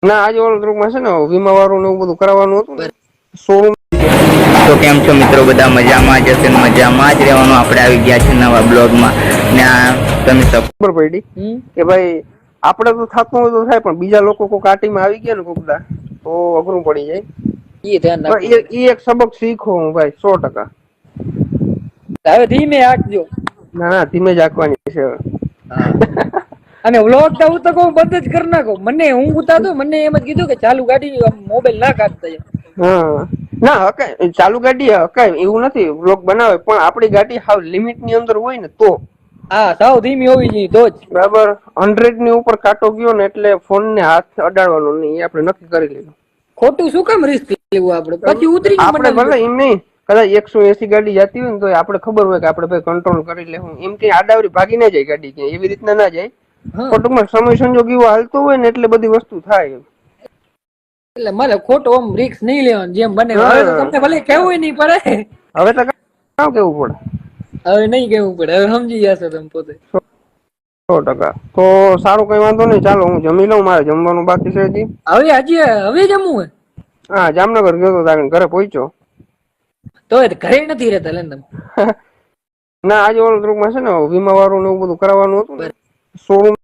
ના આજે ઓલ ગ્રુપમાં છે ને વીમા વાળું ને એવું બધું કરાવવાનું હતું ને શોરૂમ. તો કેમ છો મિત્રો, બધા મજામાં જ હશે, મજામાં જ રહેવાનું. આપણે આવી ગયા છે નવા બ્લોગમાં ને તમે ખબર પડી કે ભાઈ આપણે તો થતું હોય તો થાય, પણ બીજા લોકો કોઈ કાટીમાં આવી ગયા ને કોકદા તો અઘરું પડી જાય. એ ધ્યાન રાખવું પડે. એ એક સબક શીખો હું ભાઈ 100%. હવે ધીમે આંકજો. ના ના ધીમે જ આંકવાની છે. હા. અને વ્લોગ તો હું તો કહું બંધ જ કરી નાખો. મને હું ઉતારતો મને એમ જ કીધું કે ચાલુ ગાડી મોબાઈલ ના કાઢતા. હા ના હકાય, ચાલુ ગાડી હકાય એવું નથી, વ્લોગ બનાવે, પણ આપણી ગાડી હાવ લિમિટ ની અંદર હોય ને તો. હા સાવ ધીમી હોવી જોઈએ તો જ. બરાબર 100 ની ઉપર કાંટો ગયો ને એટલે ફોન ને હાથ અડાડવાનો નહીં, એ આપણે નક્કી કરી લીધું. ખોટું શું કામ રિસ્ક લેવું આપણે? પછી ઉતરી આપણે ભલે એમ નહીં, કદાચ 180 ગાડી જતી હોય ને તો આપણે ખબર હોય કે આપણે ભાઈ કંટ્રોલ કરી લેવું, એમ કે આડાવરી ભાગી ના જાય ગાડી, કે એવી રીતના ના જાય. ટૂંકમાં સમય સંજોગ એવો હાલતો હોય ને એટલે બધી વસ્તુ થાય. એટલે મને ખોટો આમ રિસ્ક નહીં લેવાનું, જેમ બને. હવે તો તમને ભલે કેવું નહીં પડે. હવે તો કામ કેવું પડે. હવે નહીં કેવું પડે, હવે સમજી જશો તમે પોતે. 100%. તો સારું, કઈ વાંધો નહીં, ચાલો હું જમી લઉં, મારે જમવાનું બાકી છે હજી. હવે જમવું હોય? હા જામનગર ગયો તો તારે ઘરે પહોંચ્યો. તો ઘરે નથી રહેતા લે તમે? ના આજે ઓલ ગ્રુપમાં છે ને વીમા વાળું ને એવું બધું કરાવવાનું હતું ને શોરૂમ